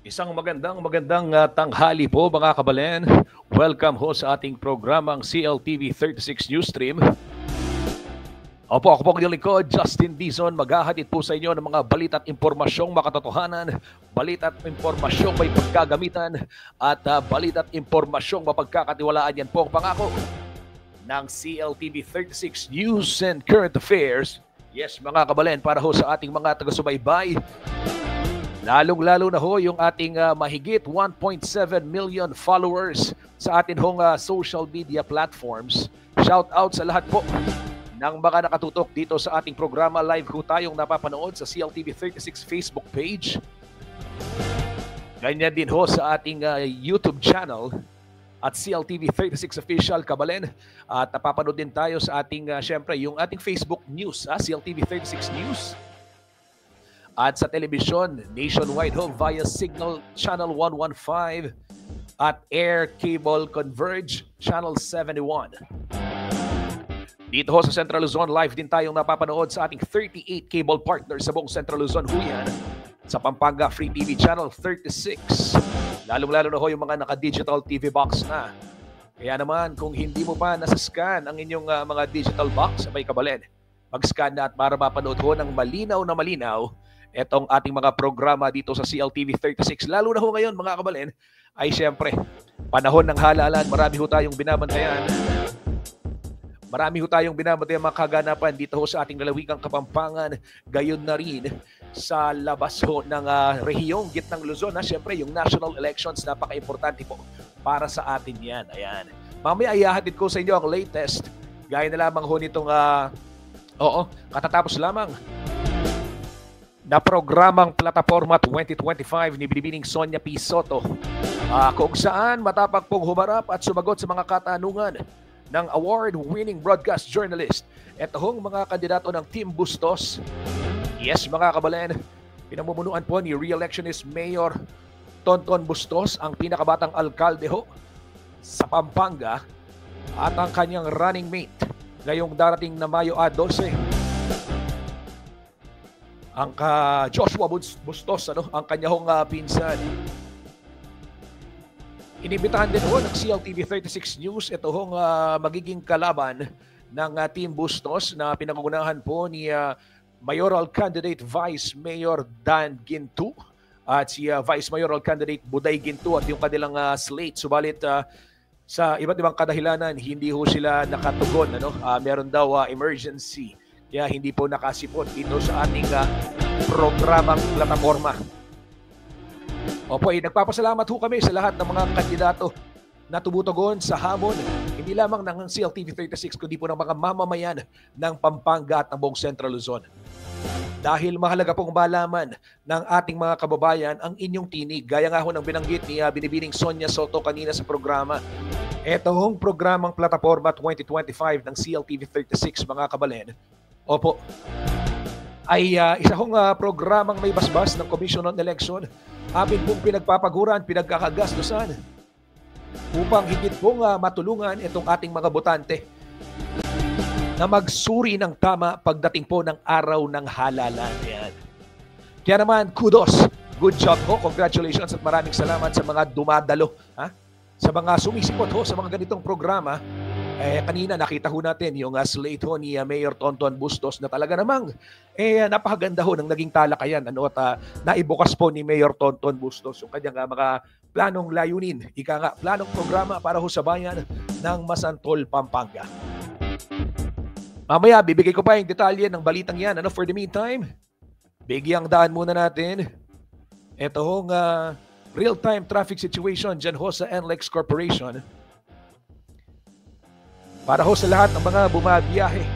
Isang magandang tanghali po mga kabalen. Welcome ho sa ating programang CLTV 36 Newsstream. Opo, ako po ang inyong lingkod, Justin Dizon. Maghahatid po sa inyo ng mga balita at impormasyong makatotohanan, balita at impormasyong may pagkagamitan, at balita at impormasyong mapagkakatiwalaan. Yan po ang pangako ng CLTV 36 News and Current Affairs. Yes, mga kabalen, para ho sa ating mga taga-subaybay, lalong-lalo na ho yung ating mahigit 1.7 million followers sa atin hong social media platforms. Shout out sa lahat po ng mga nakatutok dito sa ating programa. Live ho tayong napapanood sa CLTV 36 Facebook page. Ganyan din ho sa ating YouTube channel at CLTV 36 Official Kabalen. At napapanood din tayo sa ating, syempre, yung ating Facebook News, CLTV 36 News. At sa telebisyon, nationwide ho via Signal Channel 115 at Air Cable Converge Channel 71. Dito ho sa Central Luzon, live din tayong napapanood sa ating 38 cable partners sa buong Central Luzon. Huyan sa Pampanga Free TV Channel 36. Lalong-lalo na ho yung mga naka-digital TV box na. Kaya naman, kung hindi mo pa nasascan ang inyong mga digital box, may kabalen, mag-scan na at para mapanood ho ng malinaw na malinaw etong ating mga programa dito sa CLTV 36. Lalo na ho ngayon mga kabalen, ay siyempre, panahon ng halalan. Marami ho tayong binabantayan. Marami ho tayong binabantayan mga kaganapan dito ho sa ating lalawigang Kapampangan. Gayon na rin sa labas ho ng rehiyong Gitnang Luzon. Siyempre, yung national elections, napaka-importante po para sa atin yan. Ayan. Mamaya ihahatid ko sa inyo ang latest. Gaya na lamang ho nitong, katatapos lamang na programang Plataforma 2025 ni Binibining Sonia P. Soto, kung saan matapang pong humarap at sumagot sa mga katanungan ng award-winning broadcast journalist. Ito hong mga kandidato ng Team Bustos. Yes, mga kabalen, pinamumunuan po ni re-electionist Mayor Tonton Bustos, ang pinakabatang alkalde ho sa Pampanga, at ang kanyang running mate ngayong darating na Mayo 12. Ang Joshua Bustos, ang kanyang pinsan. Inibitahan din ho ng CLTV 36 News ito hong magiging kalaban ng Team Bustos na pinangungunahan po ni Mayoral Candidate Vice Mayor Dan Gintu at si Vice Mayoral Candidate Buday Gintu at yung kanilang slate. Subalit sa iba't ibang kadahilanan, hindi ho sila nakatugon. Meron daw emergency. Kaya hindi po nakasipot dito sa ating programang plataforma. Opo, nagpapasalamat ho kami sa lahat ng mga kandidato na tumutugon sa hamon, hindi lamang ng CLTV 36, kundi po ng mga mamamayan ng Pampanga at ng buong Central Luzon. Dahil mahalaga pong malaman ng ating mga kababayan ang inyong tinig. Gaya nga ho ng binanggit ni Binibining Sonia Soto kanina sa programa. Ito hong programang Plataforma 2025 ng CLTV 36, mga kabalen. Opo, ay isa hong programang may basbas ng Commission on Election. Amin pong pinagpapaguran, pinagkakagastusan upang higit pong matulungan itong ating mga botante na magsuri ng tama pagdating po ng araw ng halalan. Yan. Kaya naman, kudos. Good job ho. Congratulations at maraming salamat sa mga dumadalo. Sa mga sumisipot ho sa mga ganitong programa. Kanina nakita ho natin yung slate ho ni Mayor Tonton Bustos na talaga namang napakaganda ho ng naging talakayan. At naibukas po ni Mayor Tonton Bustos yung kanyang mga planong layunin. Planong programa para ho sa bayan ng Masantol, Pampanga. Mamaya, bibigay ko pa yung detalye ng balitang yan. For the meantime, bigyang daan muna natin. Ito hong real-time traffic situation dyan ho sa NLEX Corporation. Para ho sa lahat ng mga bumabiyahe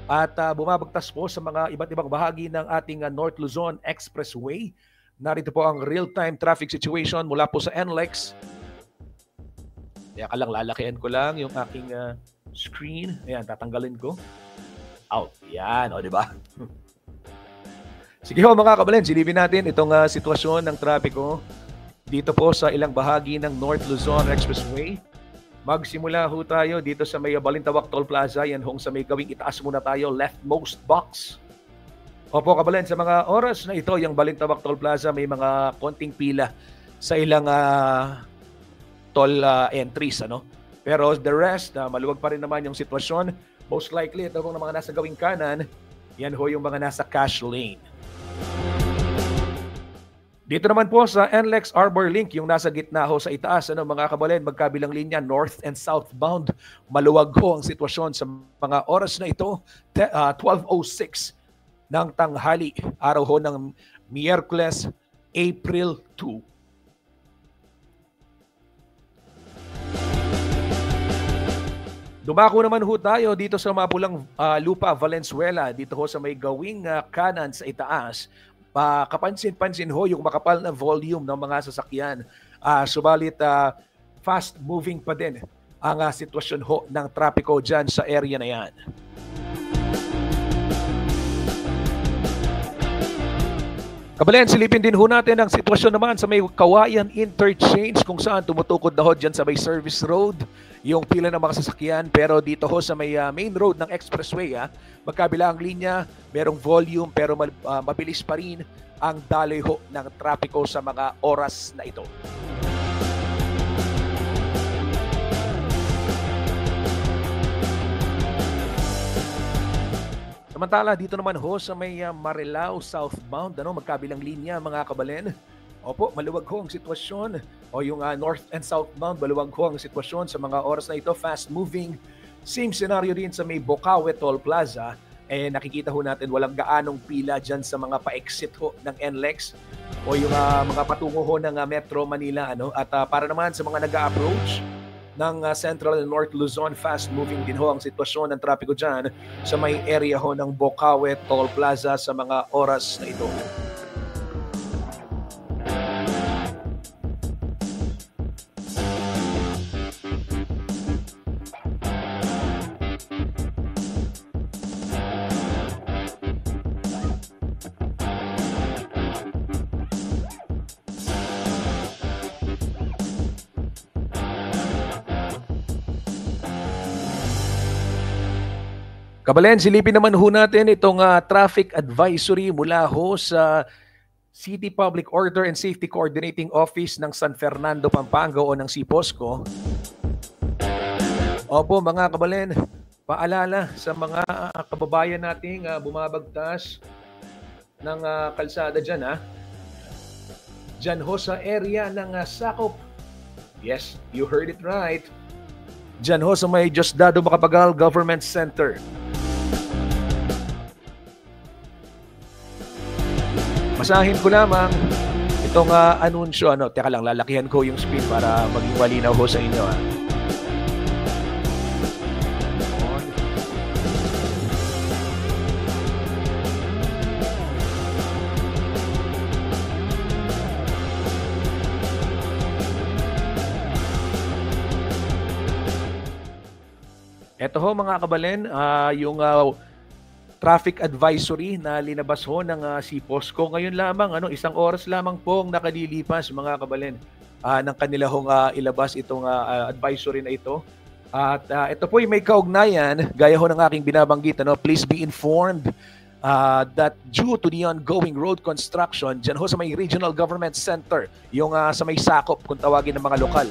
at bumabagtas po sa mga iba't ibang bahagi ng ating North Luzon Expressway. Narito po ang real-time traffic situation mula po sa NLEX. Kaya lang, lalakihan ko lang yung aking screen. Ayan, tatanggalin ko. Out. Yan, di ba? Sige ho mga kabalen, silipin natin itong sitwasyon ng trapiko dito po sa ilang bahagi ng North Luzon Expressway. Magsimula ho tayo dito sa may Balintawak Toll Plaza. Yan hong sa may gawing itaas muna tayo, leftmost box. Opo kabalen, sa mga oras na ito, yung Balintawak Toll Plaza may mga konting pila sa ilang toll entries. Pero the rest, maluwag pa rin naman yung sitwasyon. Most likely, ito kung mga nasa gawing kanan, yan ho yung mga nasa cash lane. Dito naman po sa NLEX Arbor Link, yung nasa gitna ho sa itaas, mga kabalen, magkabilang linya, north and southbound. Maluwag ho ang sitwasyon sa mga oras na ito, 12:06 ng tanghali, araw ho ng Miyerkules, April 2. Dumako naman ho tayo dito sa Mapulang Lupa, Valenzuela, dito ho sa may gawing kanan sa itaas. Kapansin-pansin ho yung makapal na volume ng mga sasakyan. Subalit fast-moving pa din ang sitwasyon ho ng trapiko dyan sa area na yan. Kabalen, silipin din ho natin ang sitwasyon naman sa may Kawayan Interchange kung saan tumutukod na ho dyan sa may service road yung pila ng mga sasakyan. Pero dito ho sa may main road ng expressway, magkabila ang linya, merong volume pero mabilis pa rin ang daloy ho ng trapiko sa mga oras na ito. Samantala, dito naman ho sa may Marilao southbound, magkabilang linya mga kabalen. Opo, maluwag ho ang sitwasyon. O yung north and southbound, maluwag ho ang sitwasyon sa mga oras na ito. Fast moving. Same scenario din sa may Bocaue Toll Plaza. Nakikita ho natin walang gaanong pila dyan sa mga pa-exit ho ng NLEX o yung mga patungo ho ng Metro Manila. At para naman sa mga nag-a-approach ng Central and North Luzon, fast-moving din ho ang sitwasyon ng trapiko dyan sa may area ho ng Bocaue Toll Plaza sa mga oras na ito. Kabalen, silipin naman ho natin itong traffic advisory mula ho sa City Public Order and Safety Coordinating Office ng San Fernando, Pampanga o ng CPOSCO. Opo mga kabalen, paalala sa mga kababayan nating bumabagtas ng kalsada dyan. Dyan ho sa area ng Sakop. Yes, you heard it right. Dyan ho sa may Diosdado Macapagal Government Center. Masahin ko lamang itong anunsyo. Teka lang, lalakihan ko yung screen para maging malinaw ho sa inyo. Ito ho mga kabalen, yung traffic advisory na linabas ho ng CPOSCO. Ngayon lamang, isang oras lamang pong nakalilipas mga kabalen ng kanila hong ilabas itong advisory na ito. At ito po may kaugnayan, gaya ho ng aking binabanggit, please be informed that due to the ongoing road construction, dyan ho sa may Regional Government Center, yung sa may Sakop kung tawagin ng mga lokal,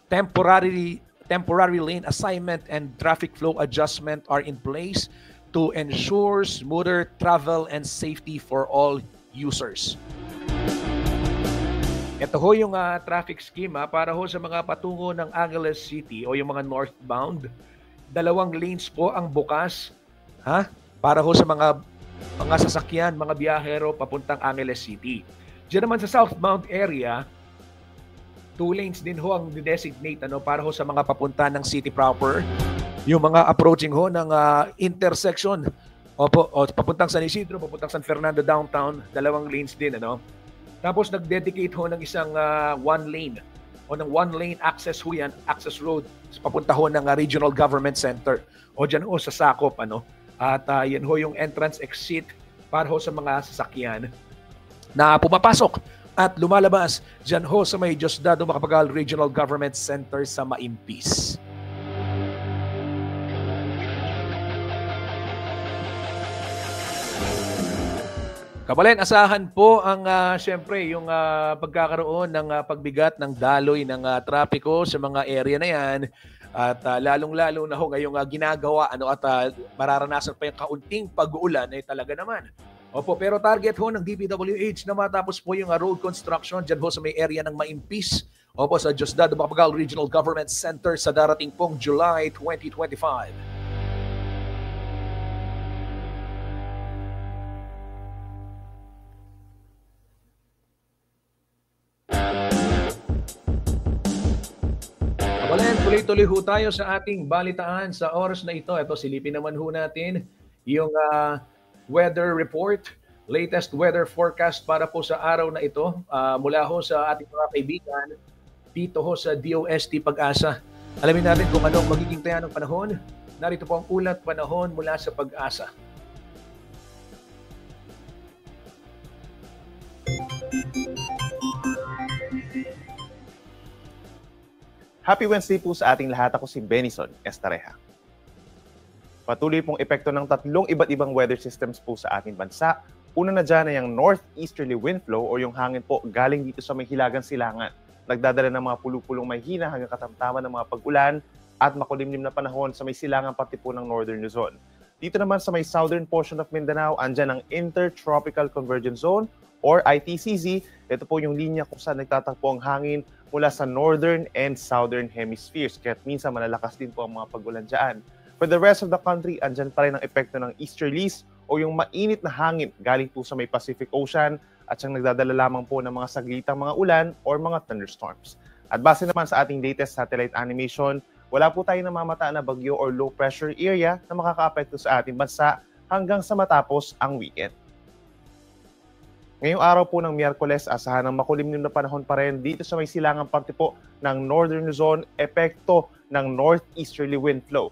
temporary lane assignment and traffic flow adjustment are in place to ensure smoother travel and safety for all users. Ito ho yung traffic scheme para ho sa mga patungo ng Angeles City o yung mga northbound. 2 lanes po ang bukas para ho sa mga sasakyan, mga biyahero papuntang Angeles City. Diyan naman sa southbound area, 2 lanes din ho ang designate para ho sa mga papunta ng city proper. Yung mga approaching ho ng intersection. Papuntang San Isidro, papuntang San Fernando downtown, 2 lanes din. Tapos nag-dedicate ho ng isang 1 lane o ng 1 lane access ho yan, access road papunta ho ng Regional Government Center o dyan ho sa Sakop. At yan ho yung entrance exit para ho sa mga sasakyan na pumapasok at lumalabas dyan ho sa may Diosdado Macapagal Regional Government Center sa Maimpis. Kabalen, asahan po ang siyempre yung pagkakaroon ng pagbigat ng daloy ng trapiko sa mga area na yan. At lalong-lalo na ho ngayong ginagawa at mararanasan pa yung kaunting pag-uulan talaga naman. Opo, pero target ho ng DPWH na matapos po yung road construction dyan ho sa may area ng Maimpis. Opo, sa Diosdado Macapagal Regional Government Center sa darating pong July 2025. Tuloy-tuloy ho tayo sa ating balitaan sa oras na ito. Ito, silipin naman ho natin yung weather report, latest weather forecast para po sa araw na ito mula ho sa ating mga kaibigan dito ho sa DOST Pag-asa. Alamin natin kung ano ang magiging taya ng panahon. Narito po ang ulat panahon mula sa Pag-asa. Happy Wednesday po sa ating lahat. Ako si Benison Estareja. Patuloy pong epekto ng tatlong iba't ibang weather systems po sa ating bansa. Una na dyan ay ang northeasterly wind flow o yung hangin po galing dito sa may hilagang silangan. Nagdadala ng mga pulupulong may hina hanggang katamtaman ng mga pag-ulan at makulimlim na panahon sa may silangan pati po ng northern Luzon. Dito naman sa may southern portion of Mindanao, andyan ang Intertropical Convergence Zone or ITCZ. Ito po yung linya kung saan nagtatakbo ang hangin mula sa northern and southern hemispheres. Kaya minsan malalakas din po ang mga pag-ulan dyan. For the rest of the country, andyan pa rin ang epekto ng easterlies o yung mainit na hangin galing po sa may Pacific Ocean at siyang nagdadala lamang po ng mga saglitang mga ulan or mga thunderstorms. At base naman sa ating latest satellite animation, wala po tayong namamataan na bagyo or low pressure area na makakaapekto sa ating bansa hanggang sa matapos ang weekend. Ngayong araw po ng Miyerkules, asahan ng makulimlim na panahon pa rin dito sa may silangang parte po ng Northern Luzon, epekto ng northeasterly wind flow.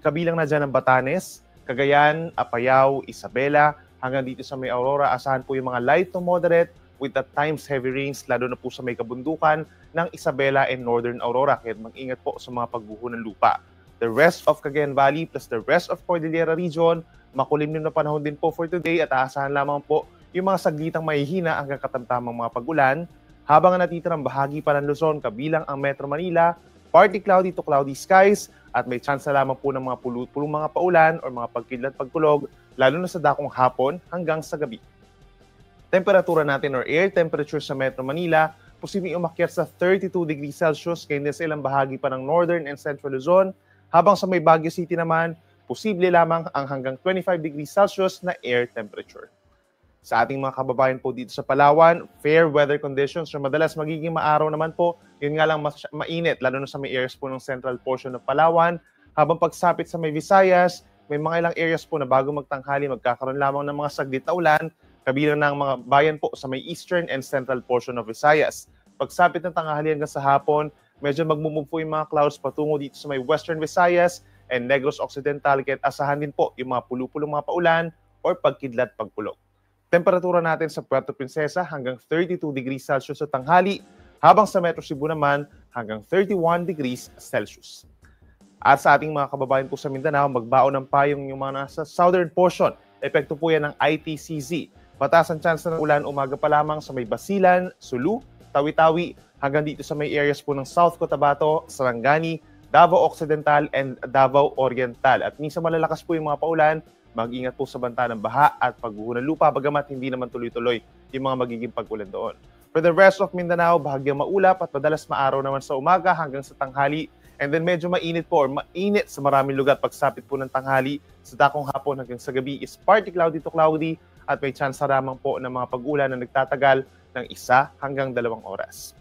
Kabilang na dyan ang Batanes, Cagayan, Apayao, Isabela, hanggang dito sa may Aurora, asahan po yung mga light to moderate with at times heavy rains, lalo na po sa may kabundukan ng Isabela and Northern Aurora. Kaya mag-ingat po sa mga pagguho ng lupa. The rest of Cagayan Valley plus the rest of Cordillera region, makulimlim na panahon din po for today at aasahan lamang po yung mga saglitang mahihina hanggang katamtamang mga pag-ulan, habang natitirang bahagi pa ng Luzon kabilang ang Metro Manila, partly cloudy to cloudy skies at may chance na lamang po ng mga pulong mga paulan o mga pagkidlat pagkulog, lalo na sa dakong hapon hanggang sa gabi. Temperatura natin or air temperature sa Metro Manila, posibleng umakyat sa 32 degrees Celsius, kaya sa ilang bahagi pa ng Northern and Central Luzon, habang sa may Baguio City naman, posible lamang ang hanggang 25 degrees Celsius na air temperature. Sa ating mga kababayan po dito sa Palawan, fair weather conditions, so madalas magiging maaraw naman po, yun nga lang mainit, lalo na sa may areas po ng central portion ng Palawan. Habang pagsapit sa may Visayas, may mga ilang areas po na bago magtanghali, magkakaroon lamang ng mga saglit na ulan, kabilang ng mga bayan po sa may eastern and central portion of Visayas. Pagsapit ng tanghali hanggang sa hapon, medyo magmumove po yung mga clouds patungo dito sa may western Visayas and Negros Occidental, kaya asahan din po yung mga pulupulong mga paulan or pagkidlat pagkulog. Temperatura natin sa Puerto Princesa hanggang 32 degrees Celsius sa tanghali, habang sa Metro Cebu naman hanggang 31 degrees Celsius. At sa ating mga kababayan po sa Mindanao, magbaon ng payong yung mga nasa southern portion. Epekto po yan ng ITCZ. Mataas ang chance ng ulan umaga pa lamang sa may Basilan, Sulu, Tawi-Tawi, hanggang dito sa may areas po ng South Cotabato, Sarangani, Davao Occidental, and Davao Oriental. At minsan malalakas po yung mga paulan. Mag-ingat po sa banta ng baha at pagguho ng lupa, bagamat hindi naman tuloy-tuloy yung mga magiging pag-ulan doon. For the rest of Mindanao, bahagyang maulap at madalas maaraw naman sa umaga hanggang sa tanghali. And then medyo mainit po or mainit sa maraming lugar pagsapit po ng tanghali. Sa dakong hapon hanggang sa gabi is partly cloudy to cloudy at may chance lamang po ng mga pag-ulan na nagtatagal ng 1 hanggang 2 oras.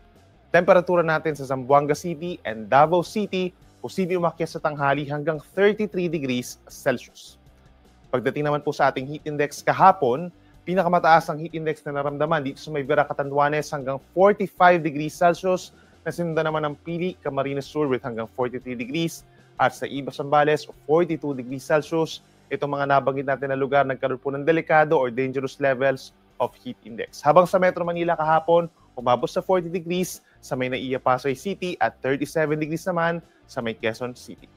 Temperatura natin sa Zamboanga City and Davao City, posibleng umakyat sa tanghali hanggang 33 degrees Celsius. Pagdating naman po sa ating heat index kahapon, pinakamataas ang heat index na naramdaman dito sa may Vera Catanduanes hanggang 45 degrees Celsius, na sinundan naman ng Pili, Camarines Sur with hanggang 43 degrees, at sa Iba Zambales 42 degrees Celsius, itong mga nabanggit natin na lugar nagkaroon po ng delikado or dangerous levels of heat index. Habang sa Metro Manila kahapon, umabot sa 40 degrees sa may Naiya Pasay City at 37 degrees naman sa may Quezon City.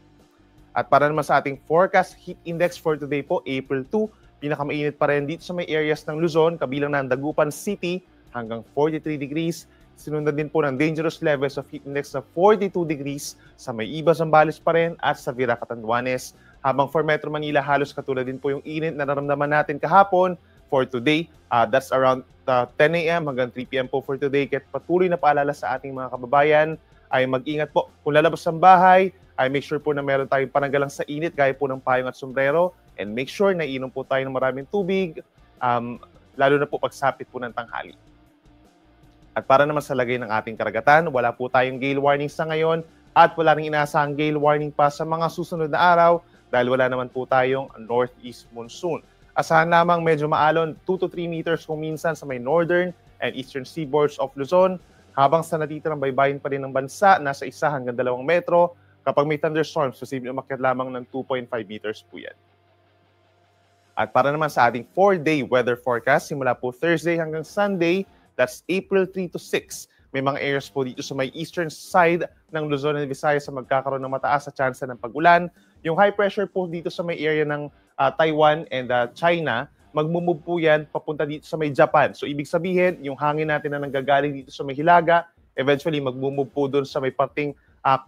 At para naman sa ating forecast heat index for today po, April 2, pinakamainit pa rin dito sa may areas ng Luzon, kabilang ng Dagupan City hanggang 43 degrees. Sinundan din po ng dangerous levels of heat index na 42 degrees sa may Iba, Zambales pa rin at sa Vira, Catanduanes. Habang for Metro Manila, halos katulad din po yung init na naramdaman natin kahapon for today. That's around 10 a.m. hanggang 3 p.m. po for today. Kaya patuloy na paalala sa ating mga kababayan ay mag-ingat po. Kung lalabas ng bahay, ay make sure po na meron tayong pananggalang sa init gaya po ng payong at sombrero. And make sure na inom po tayo ng maraming tubig, lalo na po pagsapit po ng tanghali. At para naman sa lagay ng ating karagatan, wala po tayong gale warning sa ngayon at wala ring inaasahang gale warning pa sa mga susunod na araw dahil wala naman po tayong northeast monsoon. Asahan lamang medyo maalon 2 to 3 meters kung minsan sa may northern and eastern seaboards of Luzon, habang sa natitirang baybayin pa rin ng bansa, nasa 1 hanggang 2 metro. Kapag may thunderstorms, posibleng umakyat lamang ng 2.5 meters po yan. At para naman sa ating 4-day weather forecast, simula po Thursday hanggang Sunday, that's April 3 to 6. May mga areas po dito sa may eastern side ng Luzon and Visayas sa magkakaroon ng mataas sa tsansa ng pag-ulan. Yung high pressure po dito sa may area ng Taiwan and China, magmumove po yan papunta dito sa may Japan. So ibig sabihin, yung hangin natin na nanggagaling dito sa may Hilaga, eventually magmumove po doon sa may parting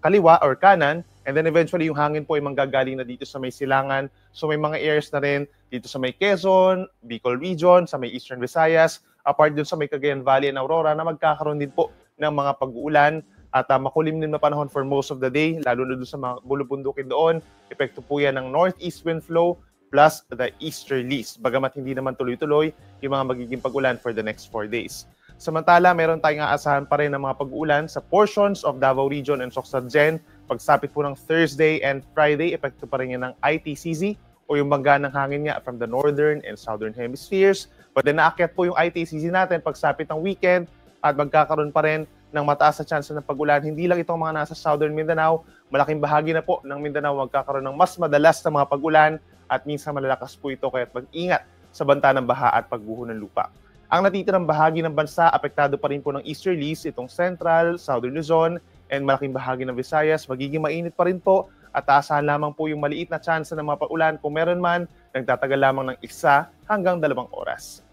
kaliwa or kanan, and then eventually yung hangin po ay manggagaling na dito sa may Silangan. So may mga areas na rin dito sa may Quezon, Bicol region, sa may Eastern Visayas, apart dun sa may Cagayan Valley and Aurora na magkakaroon din po ng mga pag-uulan at makulimlim na panahon for most of the day, lalo na doon sa mga bulubundukin doon. Epekto po yan ng northeast wind flow plus the easterlies, bagamat hindi naman tuloy-tuloy yung mga magiging pag-ulan for the next 4 days. Samantala, meron tayong aasahan pa rin ng mga pag-uulan sa portions of Davao Region and Socsagen. Pagsapit po ng Thursday and Friday, epekto pa rin yan ng ITCZ o yung bangga ng hangin nga from the northern and southern hemispheres. But then naakyat po yung ITCZ natin pagsapit ng weekend at magkakaroon pa rin ng mataas na chance ng pag-ulan. Hindi lang itong mga nasa southern Mindanao, malaking bahagi na po ng Mindanao magkakaroon ng mas madalas na mga pag-ulan at minsan malalakas po ito kaya't mag-ingat sa banta ng baha at pagguho ng lupa. Ang natitirang bahagi ng bansa, apektado pa rin po ng easterlies, itong central, southern Luzon, and malaking bahagi ng Visayas. Magiging mainit pa rin po at aasahan lamang po yung maliit na chance ng mga pag-ulan. Kung meron man, nagtatagal lamang ng 1 hanggang 2 oras.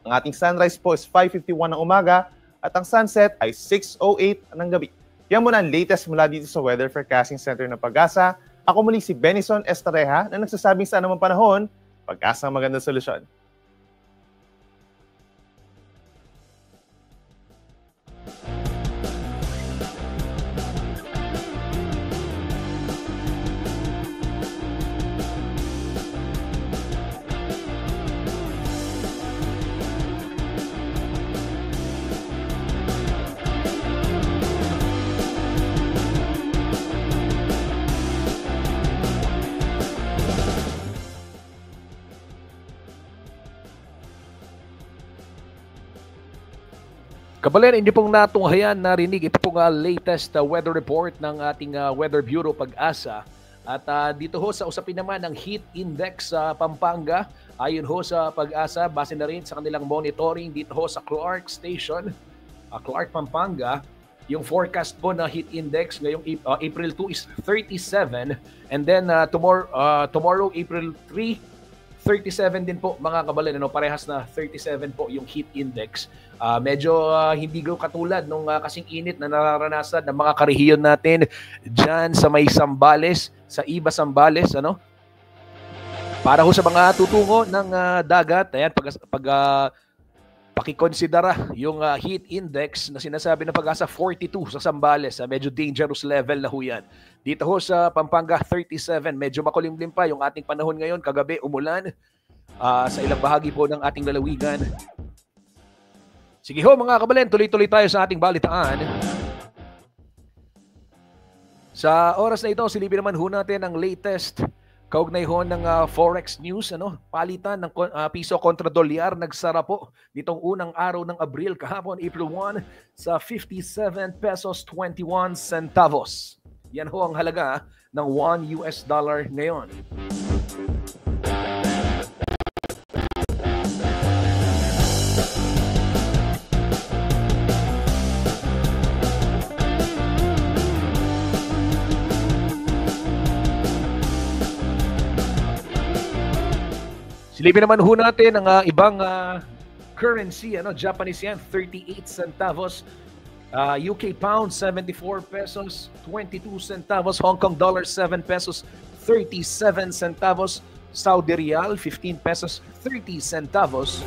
Ang ating sunrise po is 5:51 ng umaga at ang sunset ay 6:08 ng gabi. Yan muna ang latest mula dito sa Weather Forecasting Center ng Pag-asa. Ako muli si Benison Estareja na nagsasabing sa anumang panahon, Pag-asa ang magandang solusyon. Kabalen, hindi pong natunghayan narinig ito pong latest weather report ng ating Weather Bureau Pag-asa. At dito ho sa usapin naman ng heat index sa Pampanga, ayon ho sa Pag-asa, base na rin sa kanilang monitoring dito ho sa Clark Station, Clark, Pampanga, yung forecast po na heat index ngayong April 2 is 37, and then tomorrow April 3, 37 din po mga kabalen, parehas na 37 po yung heat index. Medyo hindi katulad nung kasing init na nararanasan ng mga karehiyon natin dyan sa may Zambales, sa Iba, Zambales, Para ho sa mga tutungo ng dagat, ayan, pakikonsidera yung heat index na sinasabi ng Pag-asa 42 sa Zambales, medyo dangerous level na ho yan. Dito ho sa Pampanga 37, medyo makulimlim pa yung ating panahon ngayon. Kagabi umulan sa ilang bahagi po ng ating lalawigan. Sige ho mga kabalen, tuloy-tuloy tayo sa ating balitaan. Sa oras na ito, silipin naman ho natin ang latest kaugnay ho ng Forex News. Palitan ng piso kontra dolyar, nagsara po nitong unang araw ng Abril kahapon, April 1, sa 57 pesos 21 centavos. Yan ho ang halaga ng $1 ngayon. Silipin naman ho natin ang ibang currency, Japanese yen 38 centavos, UK pound 74 pesos 22 centavos, Hong Kong dollar 7 pesos 37 centavos, Saudi Riyal 15 pesos 30 centavos,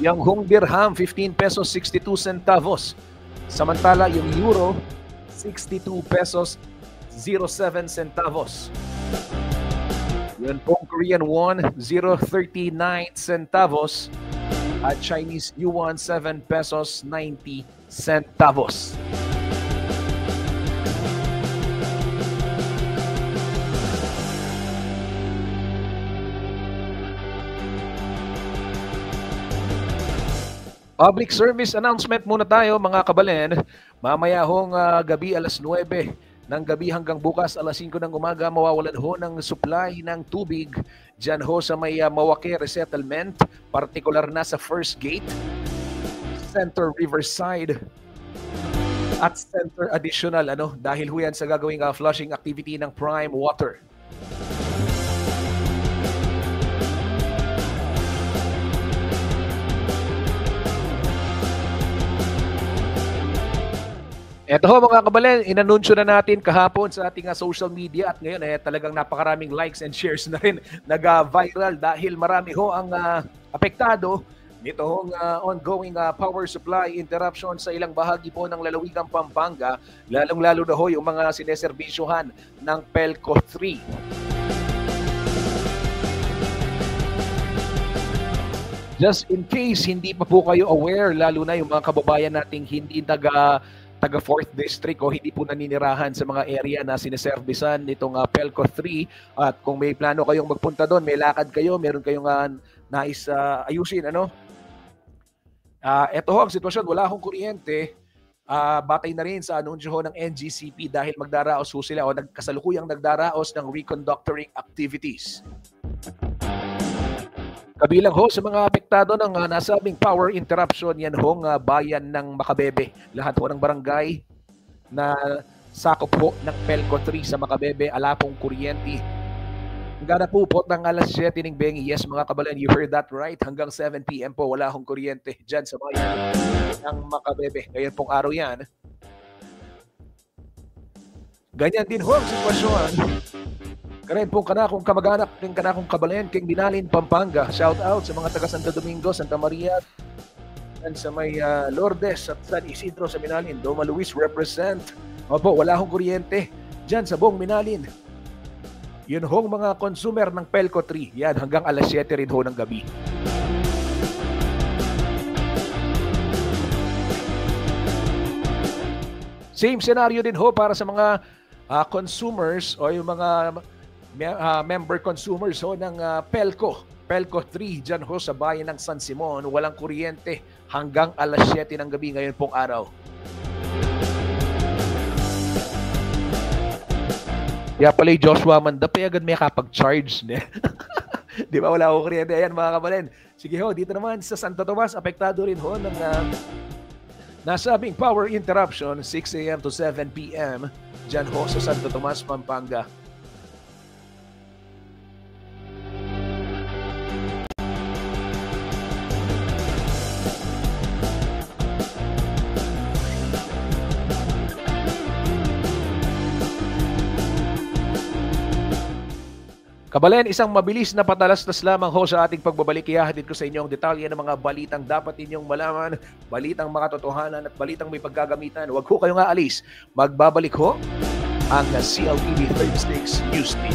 yung Hong Dirham 15 pesos 62 centavos, samantala yung Euro 62 pesos 07 centavos. Yun pong Korean won 0.39 centavos at Chinese yuan 7 pesos 90 centavos. Public service announcement muna tayo mga kabalen. Mamaya hong gabi alas 9 ng gabi hanggang bukas alas 5 ng umaga, mawawalan ho ng supply ng tubig dyan ho sa may Mawake Resettlement, partikular na sa First Gate, Center Riverside at Center Additional, dahil ho yan sa gagawing flushing activity ng Prime Water. Ito ho mga kabalen, inanunsyo na natin kahapon sa ating social media at ngayon talagang napakaraming likes and shares na rin nag-viral dahil marami ho ang apektado nito hong ongoing power supply interruption sa ilang bahagi po ng lalawigang Pampanga, lalong-lalo na ho yung mga sineserbisyuhan ng PELCO 3. Just in case hindi pa po kayo aware, lalo na yung mga kababayan nating hindi taga 4th District o hindi po naninirahan sa mga area na sineservisan nitong PELCO 3, at kung may plano kayong magpunta doon, may lakad kayo, meron kayong nais ayusin, ito ho ang sitwasyon, wala akong kuryente, batay na rin sa anunsyo ho ng NGCP dahil magdaraos ho sila o kasalukuyang nagdaraos ng reconductoring activities. Kabilang ho sa mga apektado ng nasabing power interruption, yan hong bayan ng Makabebe. Lahat ho ng barangay na sakop ho ng PELCO 3 sa Makabebe, ala pong kuryente. Hanggang na po ng alas 7 ng bengi. Yes mga kabalan, you heard that right. Hanggang 7 p.m. po wala hong kuryente dyan sa bayan ng Makabebe. Ngayon pong araw yan. Ganyan din ho ang sitwasyon. Karen pong kanakong kamag-anak, kanakong kabalen, king Binalin, Pampanga. Shout out sa mga taga Santo Domingo, Santa Maria, and sa may Lourdes at San Isidro sa Binalin. Doma Luis represent. Opo, wala hong kuryente dyan sa buong Binalin. Yun hong mga consumer ng PELCO 3. Yan, hanggang alas 7 rin ho ng gabi. Same scenario din ho para sa mga consumers o yung mga member consumers ho ng PELCO 3 dyan ho sa bayan ng San Simon. Walang kuryente hanggang alas 7 ng gabi ngayon pong araw. Kaya pala yung Joshua Manda, payagan may kapag-charge niya. Di ba wala akong kuryente? Ayan mga kabalen. Sige ho, dito naman sa Santo Tomas, apektado rin ho ng nasabing power interruption 6 a.m. to 7 p.m. dyan ho sa Santo Tomas, Pampanga. Kabalen, isang mabilis na patalastas lamang ho sa ating pagbabalik. Ihahatid ko sa inyo ang detalye ng mga balitang dapat ninyong malaman, balitang makatotohanan at balitang may paggagamitan. Huwag ho kayong aalis. Magbabalik ho ang CLTV 36 News Team.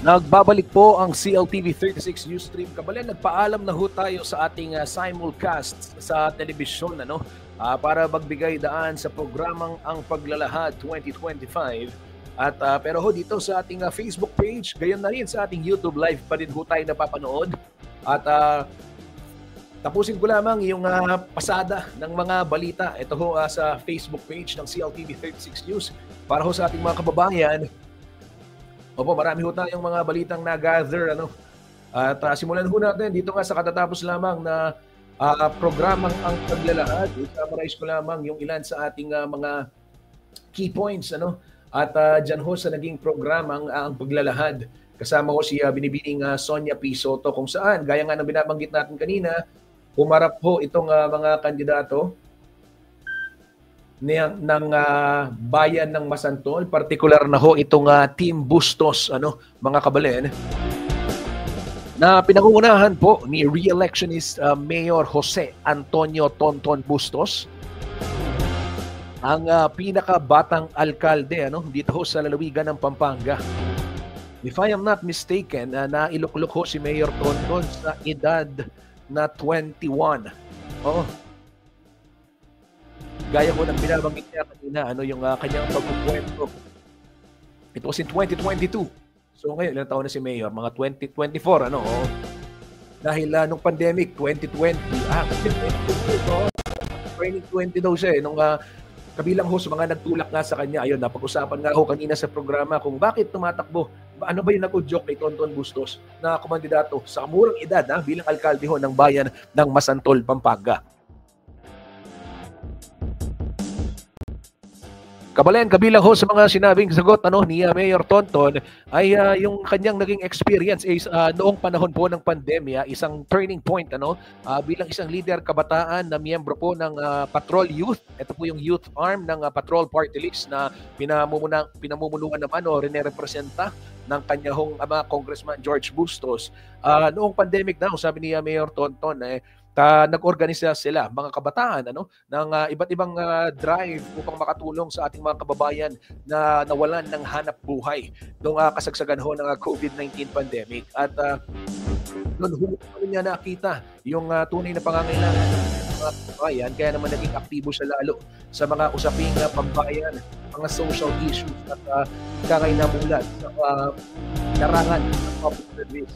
Nagbabalik po ang CLTV 36 News Stream. Kabalen, nagpaalam na ho tayo sa ating simulcast sa telebisyon para magbigay daan sa programang Ang Paglalahad 2025. At pero ho dito sa ating Facebook page, gayon na rin sa ating YouTube live pa rin ho tayo napapanood. At tapusin ko lamang yung pasada ng mga balita. Ito ho sa Facebook page ng CLTV 36 News para ho sa ating mga kababayan. Opo, marami ho tayong mga balitang na-gather. At simulan ho natin dito nga sa katatapos lamang na programang Ang Paglalahad. I-summarize ko lamang yung ilan sa ating mga key points. At dyan ho sa naging programang Ang Paglalahad. Kasama ho si Binibining Sonia P. Soto kung saan, gaya nga ng binabanggit natin kanina, humarap ho itong mga kandidato ng bayan ng Masantol, partikular na ho itong Team Bustos, mga kabalen, na pinangungunahan po ni re-electionist Mayor Jose Antonio Tonton Bustos, ang pinakabatang alkalde dito ho sa lalawigan ng Pampanga. If I am not mistaken, nailuklok ho si Mayor Tonton sa edad na 21. Gaya ko ng binabanggit niya kanina, yung kanyang pagkukwento. It was in 2022. So ngayon, ilang taon na si Mayor? Mga 2024, Dahil nung pandemic, 2020. 2020 daw siya nung kabilang ho sa mga nagtulak nga sa kanya. Ayun, napag-usapan nga ho kanina sa programa kung bakit tumatakbo. Ano ba yung nag-udyok kay Tonton Bustos na kumandidato sa murang edad bilang alkalde ho ng bayan ng Masantol, Pampanga. Kabalen, kabilang ho sa mga sinabing sagot ni Mayor Tonton ay yung kanyang naging experience is noong panahon po ng pandemya, isang turning point bilang isang leader kabataan na miyembro po ng Patrol Youth. Ito po yung youth arm ng Patrol Party List na pinamumunuan naman o rinerepresenta ng kanyang ama, Congressman George Bustos. Noong pandemic daw, sabi ni Mayor Tonton, nag-organisa sila, mga kabataan, ng iba't ibang drive upang makatulong sa ating mga kababayan na nawalan ng hanap buhay noong kasagsagan ho ng COVID-19 pandemic. At doon niya nakita yung tunay na pangangailangan ng mga kababayan, kaya naman naging aktibo siya lalo sa mga usaping pambayan, mga social issues at kakainamulat sa larangan ng public service.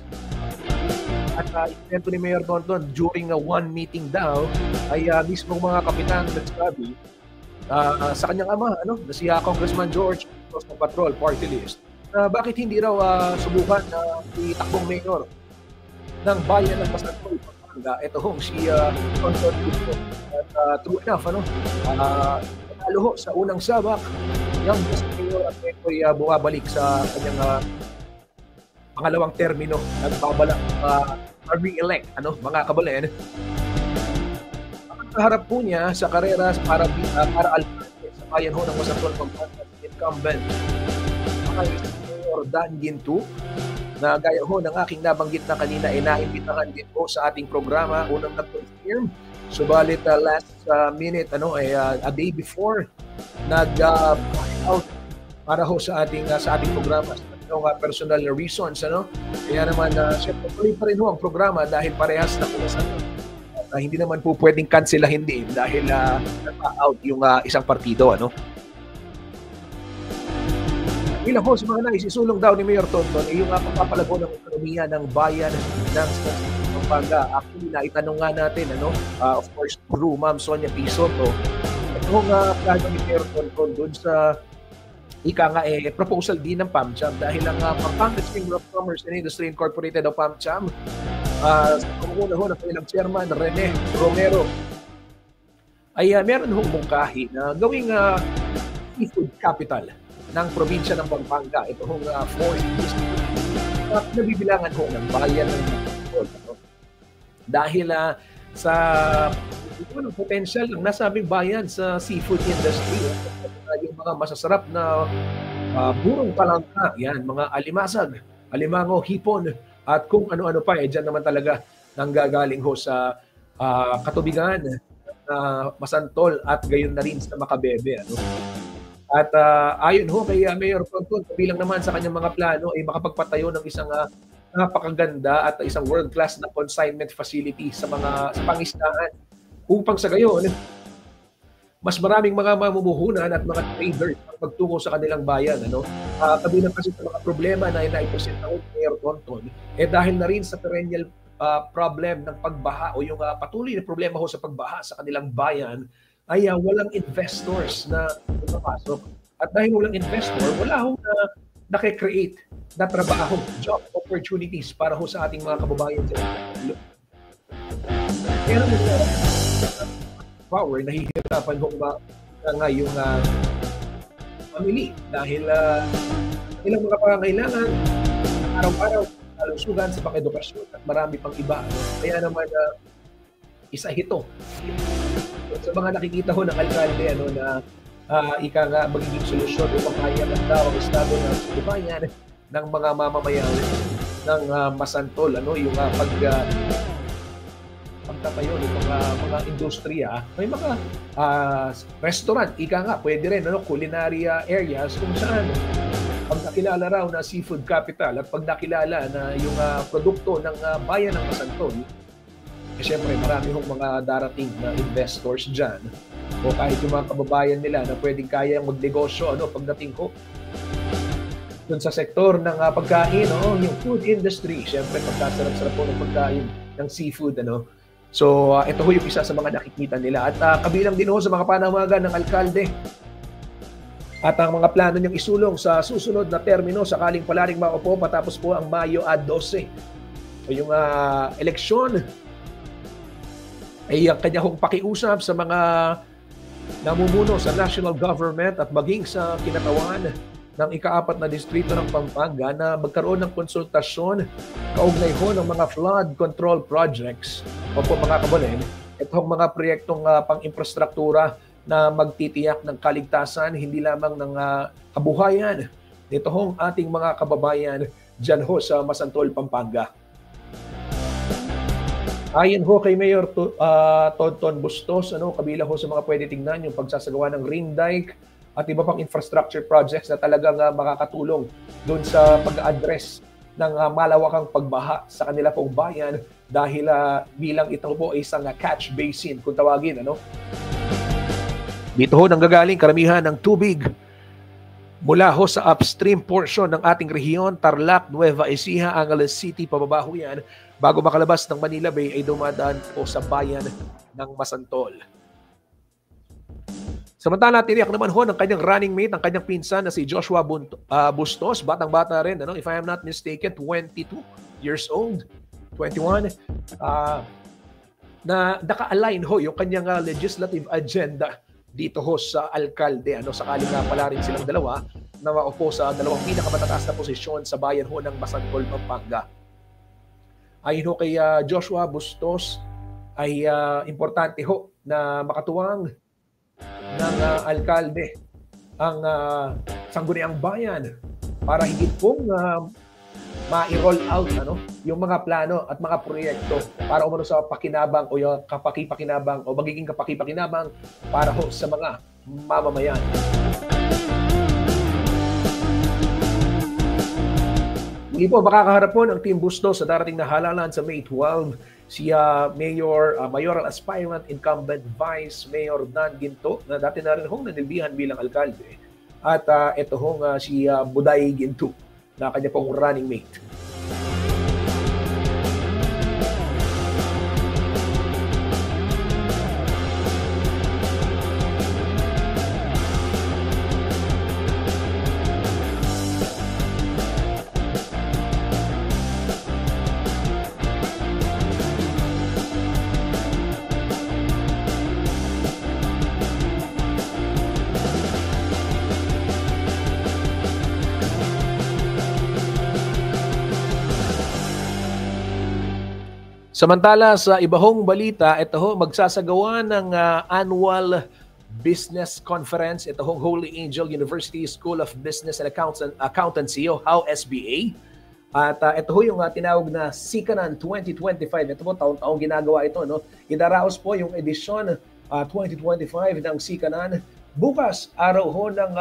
At ikwento ni Mayor Tonton, during one meeting daw, ay mismo mga kapitan nagsabi sa kanyang ama, na si Congressman George ng Patrol Party List, bakit hindi raw subukan na itakbong mayor ng bayan ng Masantol, Pampanga. Ito hong si Tonton Bustos. At true enough, nanalo ho sa unang sabak ng mayor at ito'y bumabalik sa kanyang pangalawang termino, nagbabalak re-elect, mga kabalen. Ang kaharap po niya sa karera para alkalde sa bayan ho ng Masantol, Pampanga, incumbent Mayor Dan Gintu, na gaya ho ng aking nabanggit na kanina, naimbitahan din po sa ating programa, unang nag-confirm. Subalit last minute, a day before, nag-out para ho sa ating programa. Personal reasons, Kaya naman, syempre, tuloy pa rin ho ang programa dahil parehas na kumasan. Hindi naman po pwedeng cancelahin din dahil nag-out yung isang partido, Ilang ho sa mga naisisulong daw ni Mayor Tonton ay yung pagpapalago ng ekonomiya ng bayan ng Pampanga. Actually, naitanong nga natin, of course, through Ma'am Sonia P. Soto, ito plano ni Mayor Tonton doon sa proposal din ng PAMCHAM dahil ang Pampanga Chamber of Commerce and Industry Incorporated o PAMCHAM sa pamumuno ho ng kanilang chairman Rene Romero ay meron hong mungkahi na gawing seafood capital ng probinsya ng Pampanga. Ito hong fourth district na nabibilangan ho ng bayan ng Masantol. Dahil sa potential ng nasabing bayan sa seafood industry, yung mga masasarap na burong palangka, yan, mga alimasag, alimango, hipon, at kung ano-ano pa, dyan naman talaga nanggagaling ho sa katubigan Masantol at gayon na rin sa Makabebe. At ayon ho kay Mayor Tonton, kabilang naman sa kanyang mga plano ay makapagpatayo ng isang napakaganda at isang world-class na consignment facility sa pangisdaan upang sa gayon mas maraming mga mamumuhunan at mga traders ang magtungo sa kanilang bayan. Kabilang kasi sa mga problema na naipresenta ko Mayor Tonton, dahil na rin sa perennial problem ng pagbaha o yung patuloy na problema ho sa pagbaha sa kanilang bayan, ay walang investors na pumapasok. At dahil walang investor, wala ho na nakikreate na trabaho, job opportunities para ho sa ating mga kababayan sa kaya naman power, nahihirapan ho nga yung family dahil ilang mga pangangailangan araw-araw kalusugan sa pang-edukasyon at marami pang iba. Kaya naman isa ito sa mga nakikita ho ng alkalde na ika nga magiging solusyon upang mayaman daw ang estado ng kababayan ng mga mamamayan ng Masantol, yung pagtatayo ng mga industriya. May mga restaurant, ika nga, pwede rin, culinary areas kung saan pag nakilala raw na seafood capital at pag nakilala na yung produkto ng bayan ng Masantol, siyempre marami hong mga darating na investors dyan o kahit yung mga kababayan nila na pwedeng kayang magnegosyo pagdating ko dun sa sektor ng pagkain, yung food industry. Siyempre pagkasarap-sarap po ng pagkain ng seafood. So ito ho yung isa sa mga nakikita nila. At kabilang din ho sa mga panawagan ng alkalde at ang mga plano niyang isulong sa susunod na termino sakaling palaring maupo patapos po ang Mayo 12. So yung eleksyon ay ang kanya hong pakiusap sa mga namumuno sa national government at maging sa kinatawan ng ika-4 na distrito ng Pampanga na magkaroon ng konsultasyon kaugnay ho ng mga flood control projects o po mga kababayan, itong mga proyektong pang-infrastruktura na magtitiyak ng kaligtasan hindi lamang ng kabuhayan nito hong ating mga kababayan dyan ho sa Masantol, Pampanga. Ayon ho kay Mayor Tonton Bustos, kabila ho sa mga pwede tingnan yung pagsasagawa ng ring dike at iba pang infrastructure projects na talagang makakatulong doon sa pag-address ng malawakang pagbaha sa kanila pong bayan dahil bilang ito po ay isang catch basin kung tawagin. Dito ho nanggagaling karamihan ng tubig mula ho sa upstream portion ng ating rehiyon, Tarlac, Nueva Ecija, Angeles City, pababa ho yan. Bago makalabas ng Manila Bay ay dumadaan po sa bayan ng Masantol. Samantala, tiniyak naman ho ng kanyang running mate, ang kanyang pinsan na si Joshua Bustos, batang-bata rin, if I am not mistaken, 22 years old, 21, na naka-align ho yung kanyang legislative agenda dito ho sa alkalde. Sakaling nga pala rin silang dalawa na maupo sa dalawang pinakamataas na posisyon sa bayan ho ng Masantol, Pampanga. Ayon ho kay Joshua Bustos ay importante ho na makatuwang ng alkalde ang sangguniang bayan para higit pong ma-roll out yung mga plano at mga proyekto para umano sa pakinabang o yung kapaki-pakinabang o magiging kapaki-pakinabang para ho sa mga mamamayan. Muli po, makakaharap po ng Team Bustos sa darating na halalan sa May 12 si mayoral aspirant incumbent Vice Mayor Dan Ginto na dati na rin hong nanilbihan bilang alkalde at ito hong si Buday Ginto na kanya pong running mate. Samantala sa iba hong balita, ito ho magsasagawa ng annual business conference, ito hong Holy Angel University School of Business and Accountancy o HOW-SBA. At ito ho yung tinawag na Sikanan 2025. Ito po taon-taong ginagawa ito. Idaraos po yung edisyon 2025 ng Sikanan bukas, araw ho ng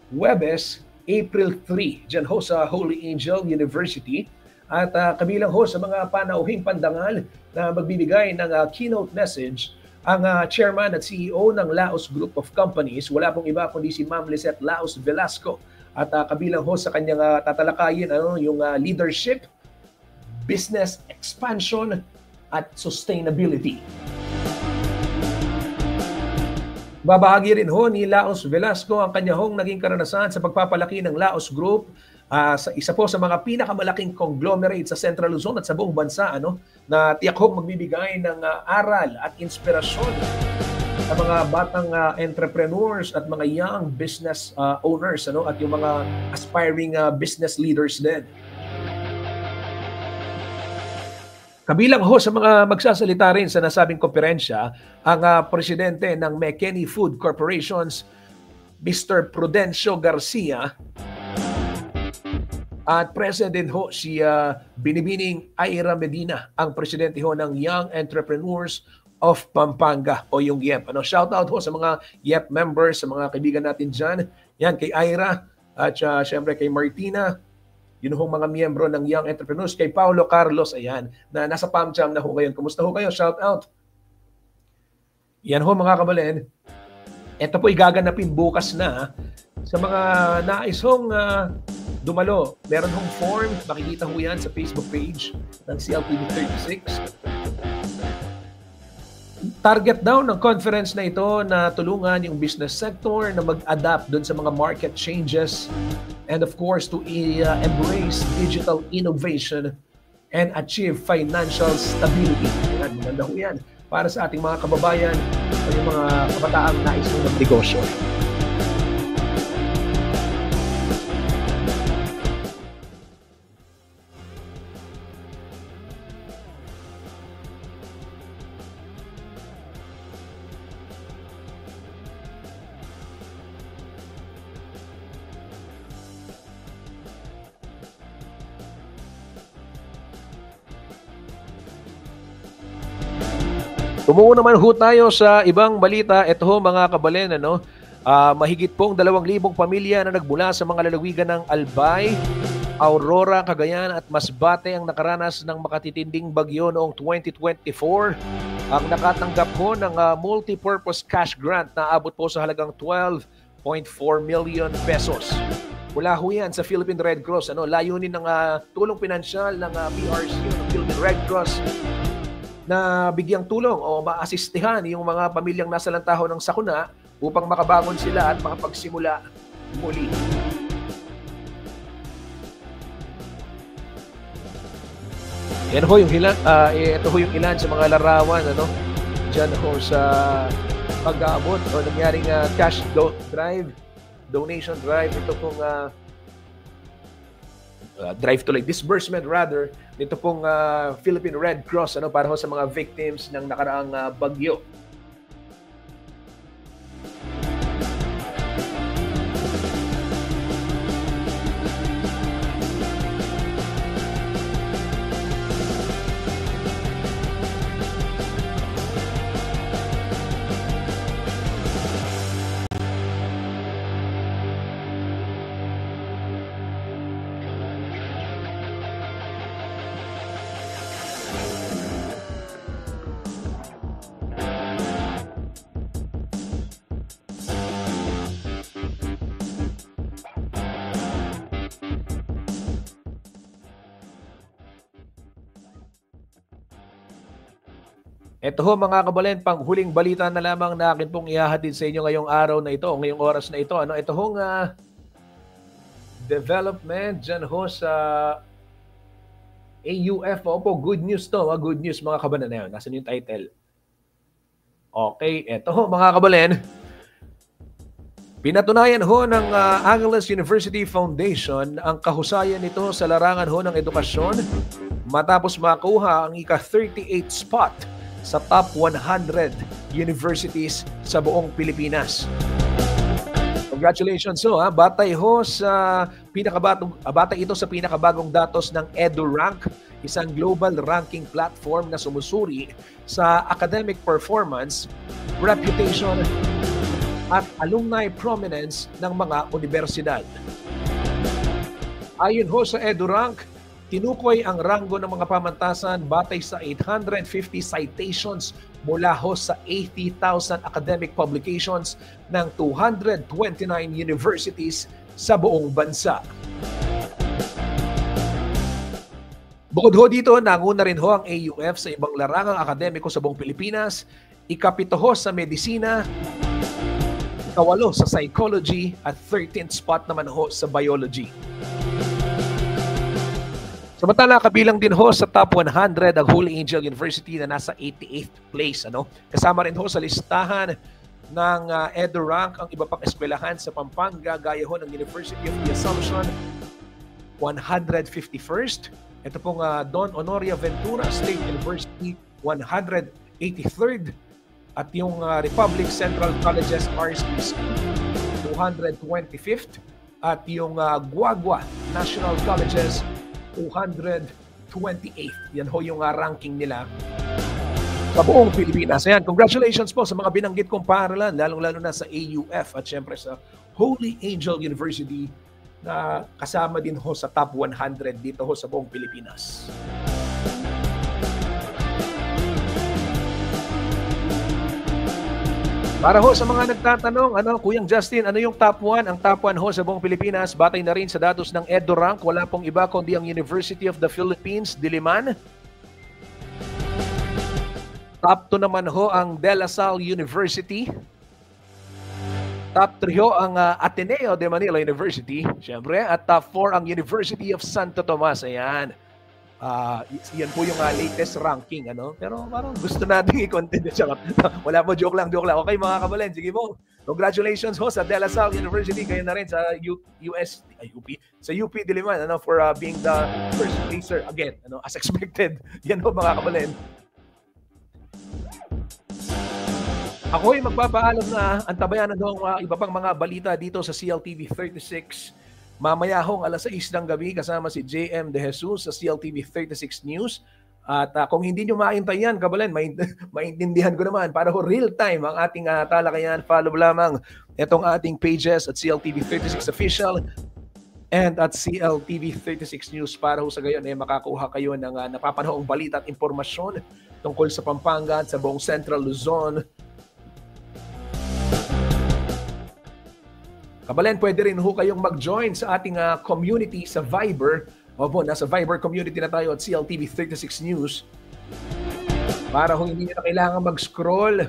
Huwebes, April 3, dyan ho sa Holy Angel University. At kabilang ho sa mga panauhing pandangal na magbibigay ng keynote message, ang chairman at CEO ng Laos Group of Companies, wala pong iba kundi si Ma'am Lizette Laos Velasco. At kabilang ho sa kanyang tatalakayin yung leadership, business expansion, at sustainability. Babahagi rin ho ni Laos Velasco ang kanya hong naging karanasan sa pagpapalaki ng Laos Group, sa isa po sa mga pinakamalaking conglomerate sa Central Luzon at sa buong bansa, na tiyak hong magbibigay ng aral at inspirasyon sa mga batang entrepreneurs at mga young business owners, at yung mga aspiring business leaders din. Kabilang ho sa mga magsasalita rin sa nasabing konferensya ang presidente ng McKinney Food Corporations, Mr. Prudencio Garcia, at President ho si Binibining Ira Medina, ang presidente ho ng Young Entrepreneurs of Pampanga o yung YEP. Shout out ho sa mga YEP members, sa mga kaibigan natin dyan. Yan, kay Ira at syempre kay Martina, yun hong mga miyembro ng Young Entrepreneurs, kay Paulo Carlos, ayan, na nasa PAMCHAM na ho ngayon. Kumusta ho kayo? Shout out. Yan ho mga kabalen. Ito po'y gaganapin bukas na sa mga nais hong dumalo. Meron hong form, makikita ho yan sa Facebook page ng CLTV 36. Target daw ng conference na ito na tulungan yung business sector na mag-adapt dun sa mga market changes and of course to embrace digital innovation and achieve financial stability. Yan, maganda ho yan para sa ating mga kababayan o yung mga kabataang nais ng negosyo. Tumungo naman ho tayo sa ibang balita. Ito ho mga kabalen, mahigit pong 2,000 pamilya na nagmula sa mga lalawigan ng Albay, Aurora, Cagayan at Masbate ang nakaranas ng makatitinding bagyo noong 2024. Ang nakatanggap ho ng multi-purpose cash grant na abot po sa halagang 12.4 million pesos. Mula ho yan sa Philippine Red Cross. Layunin ng tulong pinansyal ng PRC, ng Philippine Red Cross, na bigyang tulong o maasistihan yung mga pamilyang nasa lantaho ng sakuna upang makabangon sila at makapagsimula muli. Yan ho yung ilan, ito ho yung ilan sa mga larawan dyan ho sa pag-aabot o nangyaring cash donation drive. Ito pong disbursement rather, nito pong Philippine Red Cross para ho sa mga victims ng nakaraang bagyo. Ito ho mga kabalen, panghuling balita na lamang na akin pong ihahatid sa inyo ngayong araw na ito, ngayong oras na ito. Ito hong development dyan ho sa AUF. Opo, good news to. Good news mga kabalan na yun. Nasaan yung title? Okay, ito ho mga kabalen. Pinatunayan ho ng Angeles University Foundation ang kahusayan nito sa larangan ho ng edukasyon matapos makuha ang ika-38 spot sa top 100 universities sa buong Pilipinas. Congratulations ho, batay ho sa batay ito sa pinakabagong datos ng EduRank, isang global ranking platform na sumusuri sa academic performance, reputation at alumni prominence ng mga universidad. Ayon ho sa EduRank, tinukoy ang ranggo ng mga pamantasan batay sa 850 citations mula ho sa 80,000 academic publications ng 229 universities sa buong bansa. Bukod ho dito, nanguna rin ho ang AUF sa ibang larangang akademiko sa buong Pilipinas, ikapito ho sa medisina, ikawalo sa psychology at 13th spot naman ho sa biology. Samantala, kabilang din ho sa top 100 ang Holy Angel University na nasa 88th place. Kasama rin ho sa listahan ng EduRank ang iba pang eskwelahan sa Pampanga, gaya ho ng University of the Assumption, 151st. Ito pong Don Honorio Ventura State University, 183rd. At yung Republic Central Colleges RSPC, 225th. At yung Guagua National Colleges, 228th. Yan ho yung ranking nila sa buong Pilipinas. Ayan, congratulations po sa mga binanggit kong paaralan, lalong-lalo na sa AUF at syempre sa Holy Angel University na kasama din ho sa top 100 dito ho sa buong Pilipinas. Para ho sa mga nagtatanong, Kuyang Justin, ano yung top 1? Ang top 1 ho sa buong Pilipinas, batay na rin sa datos ng EduRank, wala pong iba kundi ang University of the Philippines, Diliman. Top 2 naman ho ang De La Salle University. Top 3 ho ang Ateneo de Manila University, syempre. At top 4 ang University of Santo Tomas. Ayan. Yan po yung latest ranking, Pero parang gusto natin i-content. Wala po, joke lang. Okay, mga kabalen, sige po. Congratulations ho sa De La Salle University, kayo na rin sa sa UP Diliman, for being the first placer again, as expected. Yan ho, mga kabalen. Ako ay magpapaalam na antabayan na doon iba pang mga balita dito sa CLTV 36. Mamaya hong alas 6 ng gabi kasama si JM De Jesus sa CLTV 36 News. At kung hindi nyo maintay yan, kabalen, maintindihan ko naman. Para ho real time ang ating talakayan, follow lamang itong ating pages at CLTV 36 Official and at CLTV 36 News para ho sa gayon makakuha kayo ng napapanahong balita at impormasyon tungkol sa Pampanga at sa buong Central Luzon. Kabalen, pwede rin ho kayong mag-join sa ating community sa Viber. Opo, nasa Viber community na tayo at CLTV 36 News. Para ho hindi nyo na kailangan mag-scroll,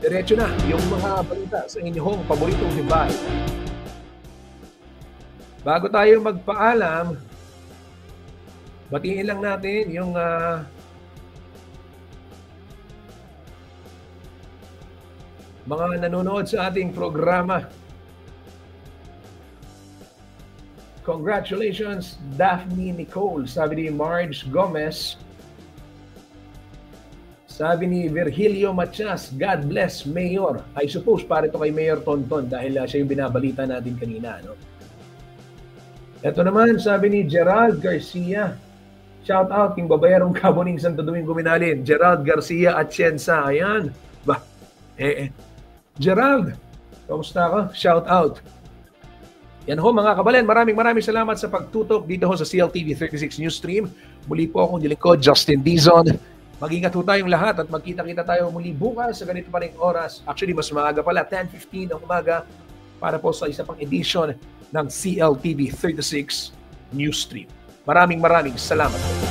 diretso na yung mga balita sa inyong paboritong device. Bago tayo magpaalam, batiin lang natin yung mga nanonood sa ating programa. Congratulations, Daphne Nicole, sabi ni Marge Gomez. Sabi ni Virgilio Matias, God bless, Mayor. I suppose para ito kay Mayor Tonton dahil siya yung binabalita natin kanina. Ito naman, sabi ni Gerald Garcia. Shout out, yung babayarong Kaboning Santo Domingo Minalin. Gerald Garcia at Cienza. Ayan. Gerald, kamusta ka? Shout out. Yan ho mga kabalen, maraming salamat sa pagtutok dito ho sa CLTV 36 News Stream. Muli po akong lingkod, Justin Dizon. Mag-ingat ho tayong lahat at magkita-kita tayo muli bukas sa ganito pa ring oras. Actually, mas maaga pala, 10:15 ng umaga para po sa isa pang edition ng CLTV 36 News Stream. Maraming salamat po.